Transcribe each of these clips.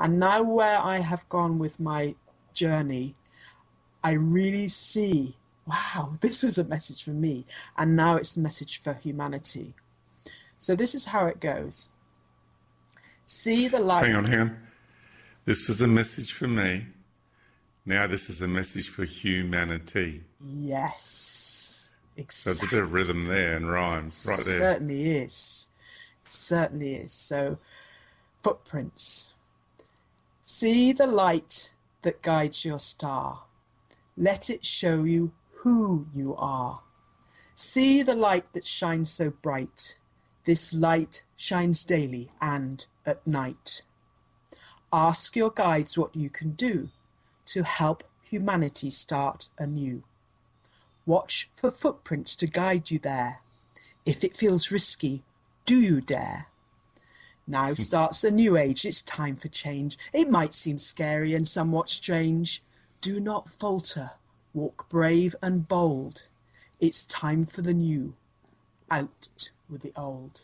And now where I have gone with my journey, I really see, wow, this was a message for me. And now it's a message for humanity. So this is how it goes. See the light. Hang on. This is a message for me. Now this is a message for humanity. Yes, exactly. So there's a bit of rhythm there and rhyme right there. Certainly is. It certainly is. So, footprints. See the light that guides your star. Let it show you who you are. See the light that shines so bright. This light shines daily and at night. Ask your guides what you can do to help humanity start anew. Watch for footprints to guide you there. If it feels risky, do you dare? Now starts a new age. It's time for change. It might seem scary and somewhat strange. Do not falter. Walk brave and bold. It's time for the new. Out with the old.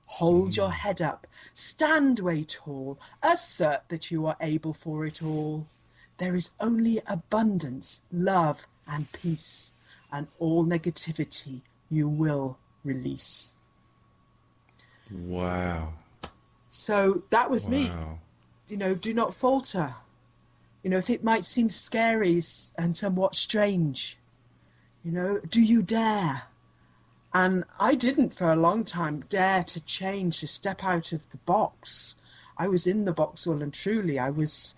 Hold your head up. Stand way tall. Assert that you are able for it all. There is only abundance, love and peace, and all negativity you will release. Wow. So that was me. Do not falter. If it might seem scary and somewhat strange, do you dare? And I didn't for a long time dare to change, to step out of the box. I was in the box well and truly. I was,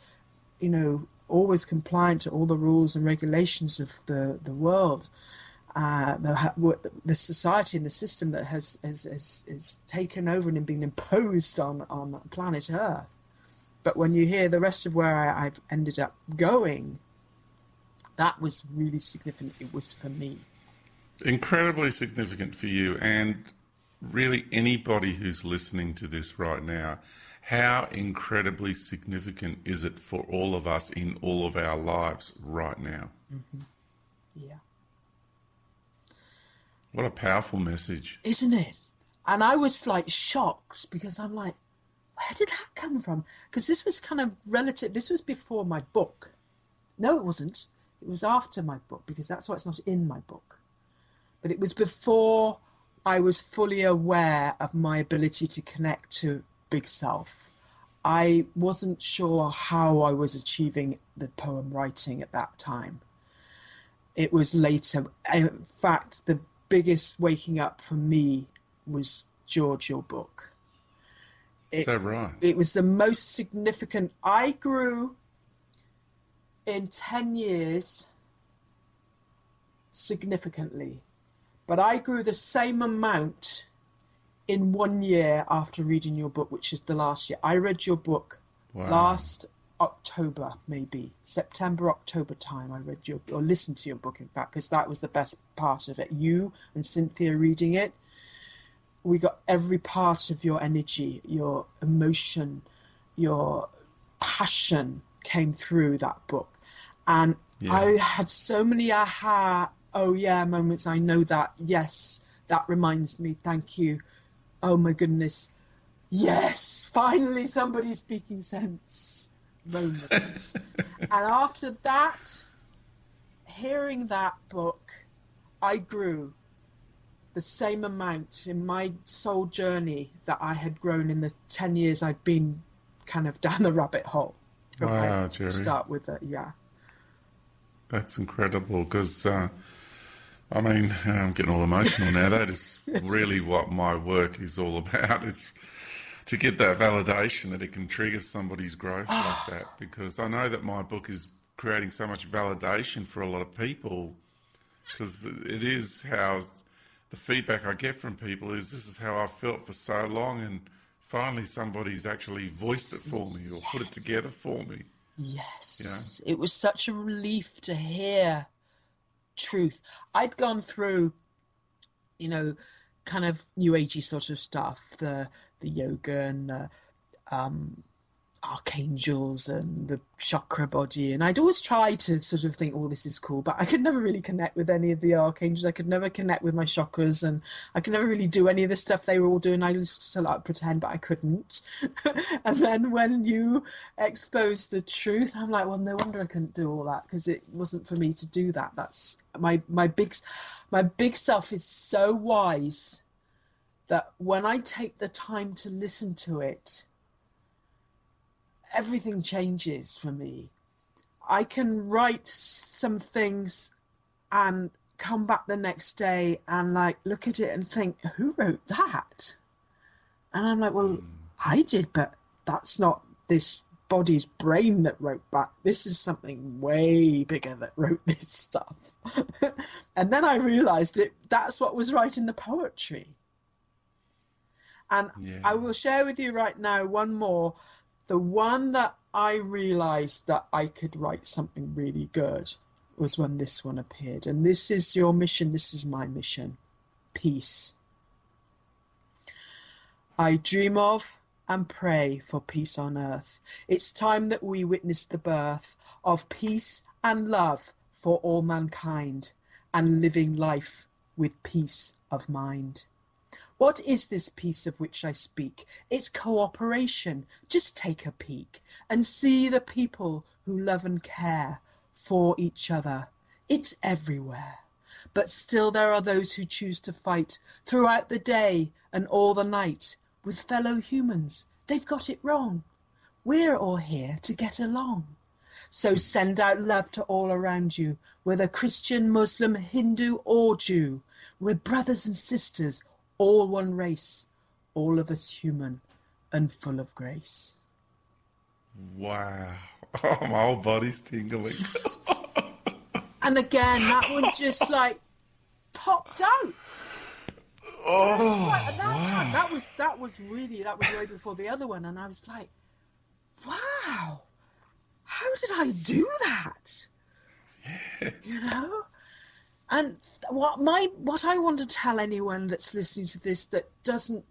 always compliant to all the rules and regulations of the world, the society and the system that has taken over and been imposed on planet Earth. But when you hear the rest of where I've ended up going, that was really significant. It was for me. Incredibly significant for you, and really anybody who's listening to this right now. How incredibly significant is it for all of us in all of our lives right now? Mm-hmm. Yeah. What a powerful message. Isn't it? And I was shocked because I'm like, where did that come from? Because this was kind of relative. This was before my book. No, it wasn't. It was after my book, because that's why it's not in my book. But it was before I was fully aware of my ability to connect to Big Self. I wasn't sure how I was achieving the poem writing at that time. It was later. In fact, the biggest waking up for me was George, your book. Is that right? It was the most significant. I grew in 10 years significantly, but I grew the same amount in 1 year after reading your book, which is the last year. I read your book last October, maybe September, October time. I read or listened to your book, in fact, because that was the best part of it. You and Cynthia reading it, we got every part of your energy, your emotion, your passion came through that book. And I had so many aha, oh yeah, moments. I know that. Yes, that reminds me. Thank you. Oh my goodness. Yes, finally somebody's speaking sense moments. And after that, hearing that book, I grew the same amount in my soul journey that I had grown in the 10 years I'd been kind of down the rabbit hole. Wow, Geri. Start with it, yeah. That's incredible, because, I'm getting all emotional now. That is really what my work is all about. It's to get that validation that it can trigger somebody's growth like that, because I know that my book is creating so much validation for a lot of people, because it is how the feedback I get from people is, this is how I've felt for so long, and finally somebody's actually voiced it for me or put it together for me. Yes. It was such a relief to hear truth. I'd gone through, kind of new agey sort of stuff, the yoga and archetypal archangels and the chakra body, and I'd always try to sort of think, oh, this is cool, but I could never really connect with any of the archangels. I could never connect with my chakras, and I could never really do any of the stuff they were all doing. I used to like pretend, but I couldn't. And then when you expose the truth, I'm like, well, no wonder I couldn't do all that, because it wasn't for me to do that. That's my big self is so wise that when I take the time to listen to it, everything changes for me. I can write some things and come back the next day and like look at it and think, who wrote that? And I'm like, well, I did, but that's not this body's brain that wrote back. This is something way bigger that wrote this stuff. And then I realized that's what was writing the poetry. And I will share with you right now one more. The one that I realized that I could write something really good was when this one appeared. And this is your mission. This is my mission. Peace. I dream of and pray for peace on earth. It's time that we witness the birth of peace and love for all mankind, and living life with peace of mind. What is this peace of which I speak? It's cooperation. Just take a peek and see the people who love and care for each other. It's everywhere. But still there are those who choose to fight throughout the day and all the night with fellow humans. They've got it wrong. We're all here to get along. So send out love to all around you, whether Christian, Muslim, Hindu or Jew. We're brothers and sisters, all one race, all of us human and full of grace. Wow. Oh, my whole body's tingling. And again, that one just like popped out. Oh, right, at that time, that was way before the other one, and I was like, wow, how did I do that? Yeah. You know? And what I want to tell anyone that's listening to this that doesn't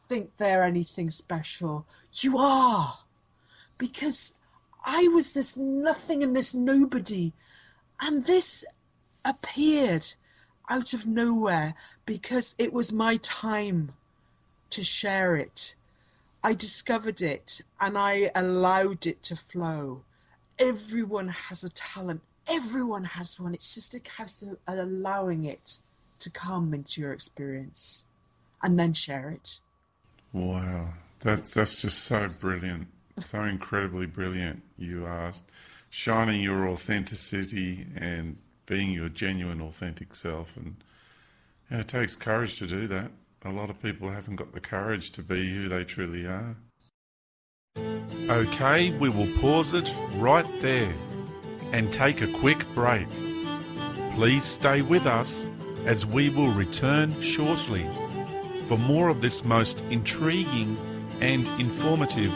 think they're anything special, you are. Because I was this nothing and this nobody, and this appeared out of nowhere because it was my time to share it. I discovered it and I allowed it to flow. Everyone has a talent. Everyone has one. It's just a case of allowing it to come into your experience and then share it. Wow. That's just so brilliant. So incredibly brilliant. You are shining your authenticity and being your genuine, authentic self. And it takes courage to do that. A lot of people haven't got the courage to be who they truly are. Okay, we will pause it right there and take a quick break. Please stay with us as we will return shortly for more of this most intriguing and informative